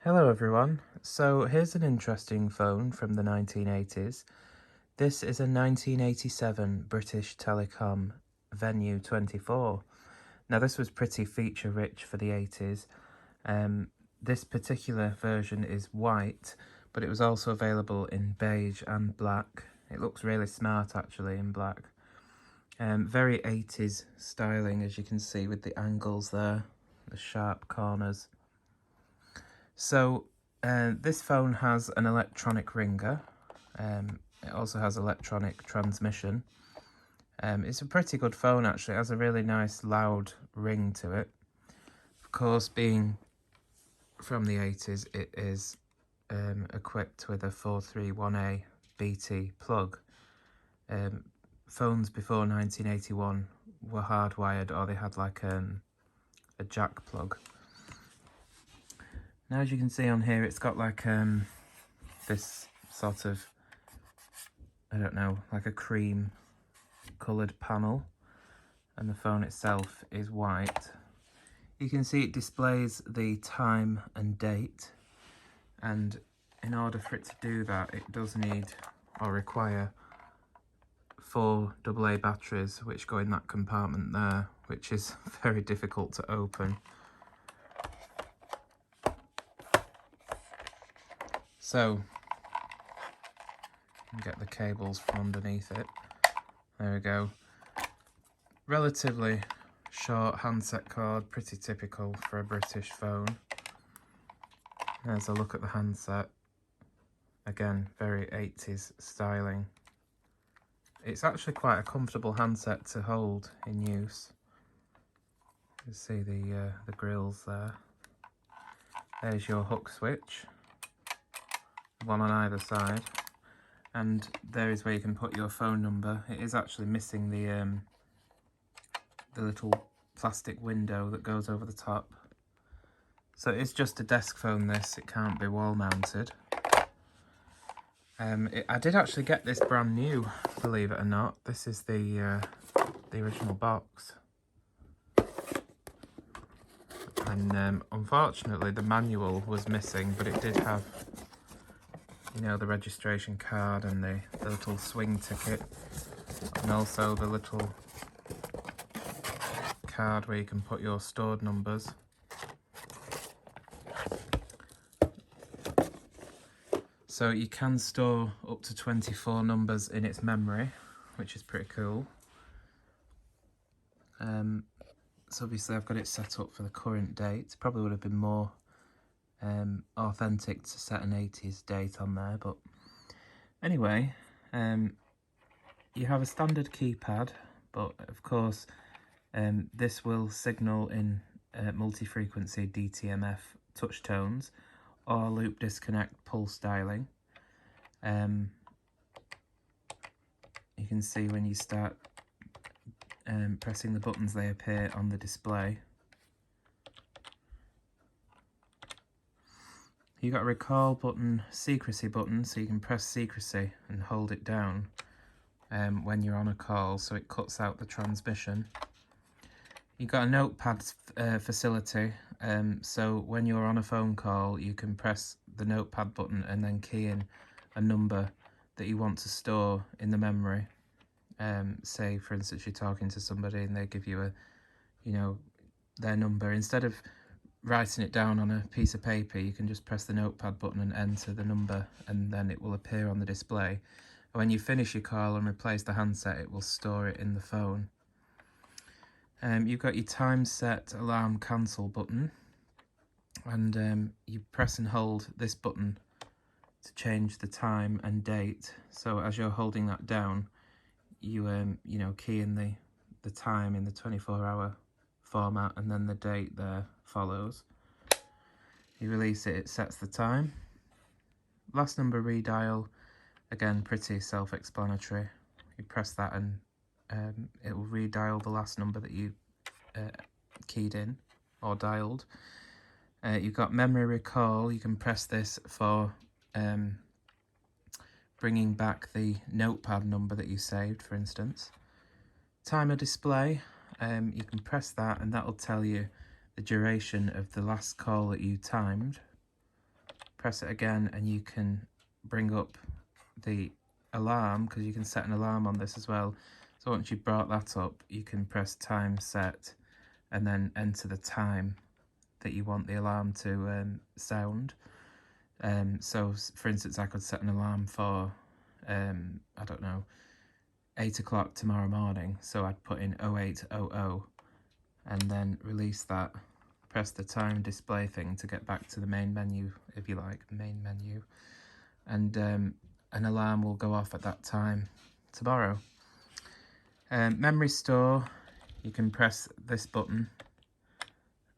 Hello everyone, so here's an interesting phone from the 1980s. This is a 1987 British Telecom Venue 24. Now this was pretty feature rich for the 80s. This particular version is white, but it was also available in beige and black. It looks really smart actually in black. Very 80s styling, as you can see with the angles there, the sharp corners. So this phone has an electronic ringer. It also has electronic transmission. It's a pretty good phone actually. It has a really nice loud ring to it. Of course, being from the 80s, it is equipped with a 431A BT plug. Phones before 1981 were hardwired, or they had like a jack plug. Now, as you can see on here, it's got like this sort of, I don't know, like a cream coloured panel, and the phone itself is white. You can see it displays the time and date, and in order for it to do that, it does need or require 4 AA batteries, which go in that compartment there, which is very difficult to open. So, get the cables from underneath it. There we go. Relatively short handset cord, pretty typical for a British phone. There's a look at the handset. Again, very 80s styling. It's actually quite a comfortable handset to hold in use. You see the grills there. There's your hook switch, one on either side, and there is where you can put your phone number. It is actually missing the little plastic window that goes over the top. So it's just a desk phone this, it can't be wall mounted. I did actually get this brand new, believe it or not. This is the original box. And unfortunately the manual was missing, but it did have, you know, the registration card and the little swing ticket, and also the little card where you can put your stored numbers. So you can store up to 24 numbers in its memory, which is pretty cool. So obviously I've got it set up for the current date. Probably would have been more authentic to set an 80s date on there, but anyway, you have a standard keypad, but of course this will signal in multi-frequency DTMF touch tones or loop disconnect pulse dialing. You can see when you start pressing the buttons, they appear on the display. You've got a recall button, secrecy button, so you can press secrecy and hold it down when you're on a call, so it cuts out the transmission. You've got a notepad facility, so when you're on a phone call, you can press the notepad button and then key in a number that you want to store in the memory. Say, for instance, you're talking to somebody and they give you a, you know, their number. Instead of writing it down on a piece of paper, you can just press the notepad button and enter the number, and then it will appear on the display. And when you finish your call and replace the handset, it will store it in the phone. You've got your time set alarm cancel button, and you press and hold this button to change the time and date. So as you're holding that down, you you know, key in the time in the 24-hour format, and then the date there follows. You release it, it sets the time. Last number redial, again pretty self-explanatory. You press that and it will redial the last number that you keyed in or dialed. You've got memory recall. You can press this for bringing back the notepad number that you saved, for instance. Timer display, you can press that and that will tell you the duration of the last call that you timed. press it again, and you can bring up the alarm, because you can set an alarm on this as well. So once you've brought that up, you can press time set and then enter the time that you want the alarm to sound. So for instance, I could set an alarm for I don't know, 8 o'clock tomorrow morning. So I'd put in 0800 and then release that, press the time display thing to get back to the main menu, if you like, main menu, and an alarm will go off at that time tomorrow. Memory store, you can press this button,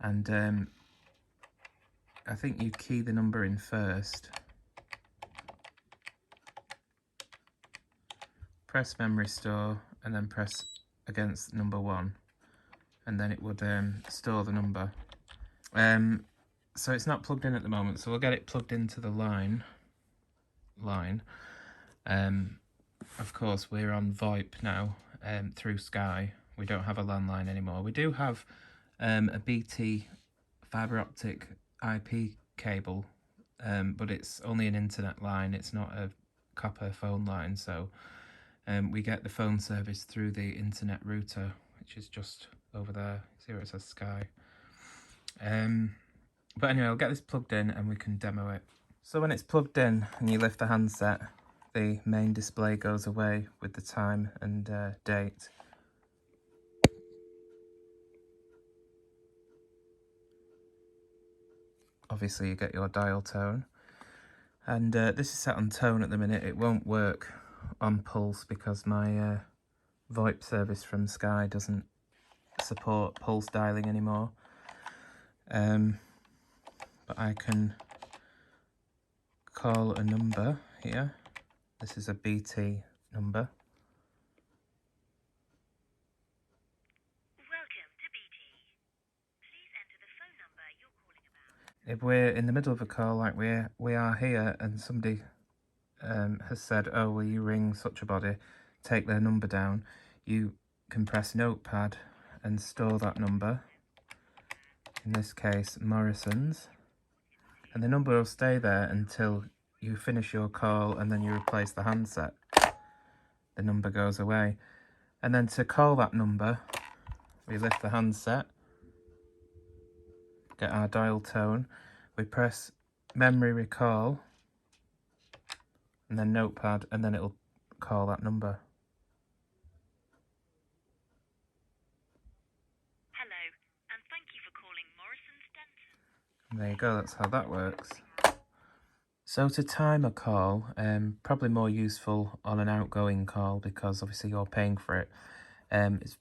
and I think you key the number in first. Press memory store and then press against number 1, and then it would store the number. So it's not plugged in at the moment, so we'll get it plugged into the line. Of course, we're on VoIP now through Sky. We don't have a landline anymore. We do have a BT fibre optic IP cable, but it's only an internet line. It's not a copper phone line, so we get the phone service through the internet router, which is just over there. See where it says Sky. But anyway, I'll get this plugged in and we can demo it. So when it's plugged in and you lift the handset, the main display goes away with the time and date. Obviously you get your dial tone, and this is set on tone at the minute. It won't work on pulse because my VoIP service from Sky doesn't support pulse dialing anymore. But I can call a number here. This is a BT number. Welcome to BT. Please enter the phone number you're calling about. If we're in the middle of a call like we are here, and somebody has said, oh, will you ring such a body, take their number down, you can press notepad and store that number, in this case Morrison's, and the number will stay there until you finish your call and then you replace the handset. The number goes away, and then to call that number we lift the handset, get our dial tone, we press memory recall and then notepad, and then it'll call that number. Hello, and thank you for calling Morrison's Denton. And there you go, that's how that works. So to time a call, probably more useful on an outgoing call because obviously you're paying for it.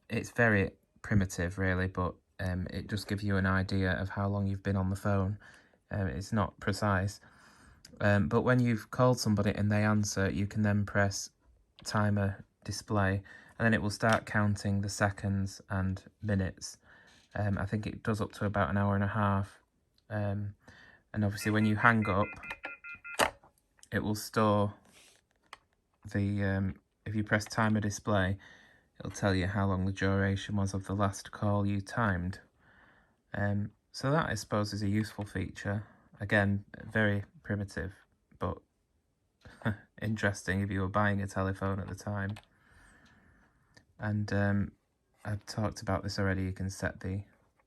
It's very primitive really, but it just gives you an idea of how long you've been on the phone. It's not precise. But when you've called somebody and they answer, you can then press timer display, and then it will start counting the seconds and minutes. I think it does up to about an hour and a half. And obviously when you hang up, it will store the, if you press timer display, it'll tell you how long the duration was of the last call you timed. So that, I suppose, is a useful feature. Again, very primitive, but interesting if you were buying a telephone at the time. And I've talked about this already. You can set the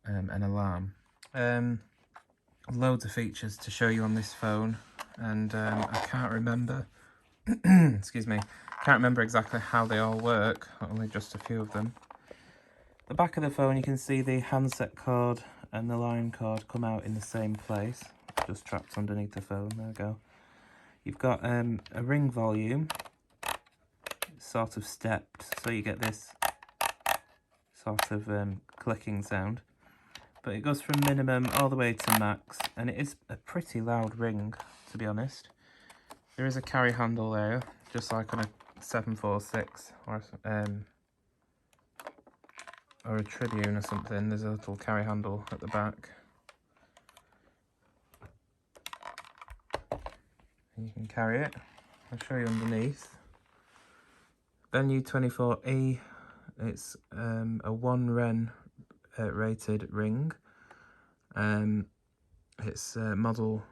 an alarm. Loads of features to show you on this phone, and I can't remember. Excuse me. Can't remember exactly how they all work. Only just a few of them. The back of the phone, you can see the handset cord and the line cord come out in the same place, just trapped underneath the phone. There we go. You've got a ring volume, sort of stepped, so you get this sort of clicking sound. But it goes from minimum all the way to max, and it is a pretty loud ring, to be honest. There is a carry handle there, just like on a 746 or a Tribune or something. There's a little carry handle at the back. And you can carry it. I'll show you underneath. Venue 24E. It's a 1 Ren rated ring. It's model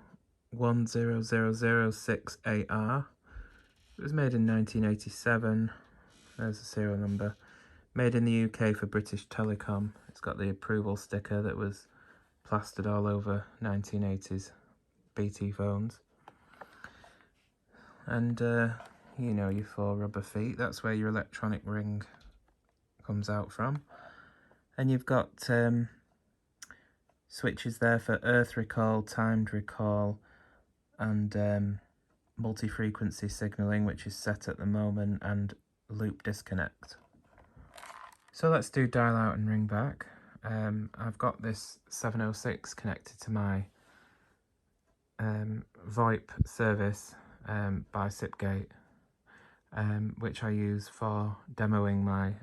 10006AR. It was made in 1987. There's the serial number. Made in the UK for British Telecom. It's got the approval sticker that was plastered all over 1980s BT phones. And you know, your 4 rubber feet, that's where your electronic ring comes out from. And you've got switches there for earth recall, timed recall, and multi-frequency signalling, which is set at the moment, and loop disconnect. So let's do dial out and ring back. I've got this 706 connected to my VoIP service by Sipgate, which I use for demoing my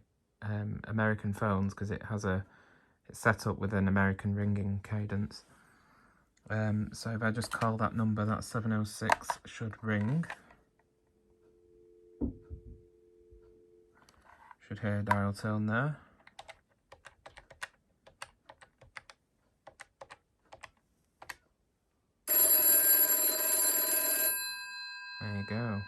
American phones, because it's set up with an American ringing cadence. So if I just call that number, that 706 should ring. Should hear a dial tone there. There you go.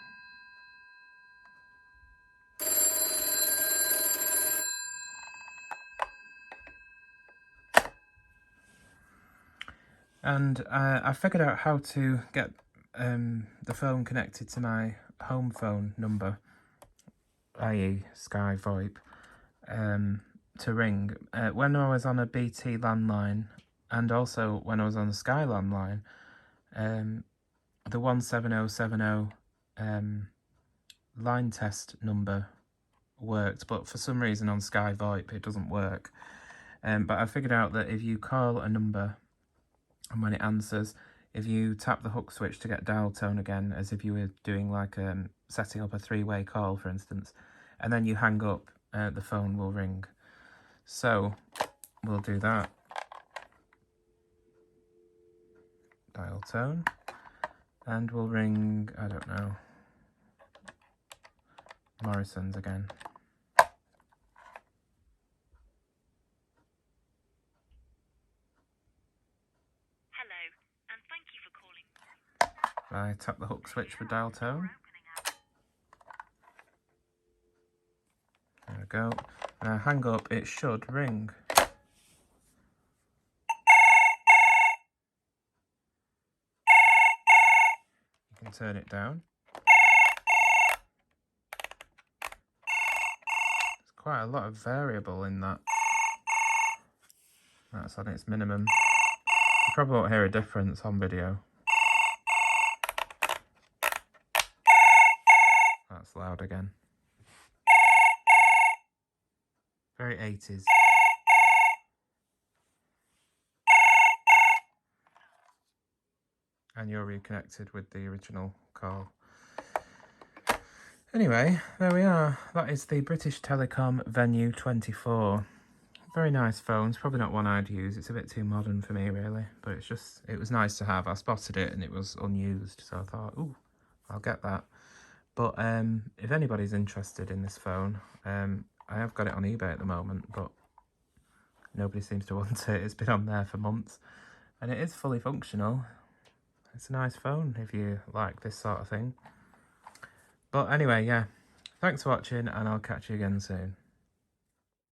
And I figured out how to get the phone connected to my home phone number, i.e. Sky VoIP, to ring. When I was on a BT landline, and also when I was on the Sky landline, the 17070 line test number worked, but for some reason on Sky VoIP it doesn't work. But I figured out that if you call a number, and when it answers, if you tap the hook switch to get dial tone again, as if you were doing like setting up a 3-way call, for instance, and then you hang up, the phone will ring. So we'll do that. Dial tone, and we'll ring, I don't know, Morrison's again. I tap the hook switch for dial tone. There we go. And I hang up, it should ring. You can turn it down. There's quite a lot of variable in that. That's on its minimum. You probably won't hear a difference on video. That's loud again. Very 80s. And you're reconnected with the original call. Anyway, there we are. That is the British Telecom Venue 24. Very nice phone. It's probably not one I'd use. It's a bit too modern for me, really. But it was nice to have. I spotted it and it was unused, so I thought, ooh, I'll get that. But if anybody's interested in this phone, I have got it on eBay at the moment, but nobody seems to want it. It's been on there for months, and it is fully functional. It's a nice phone if you like this sort of thing. But anyway, yeah, thanks for watching, and I'll catch you again soon.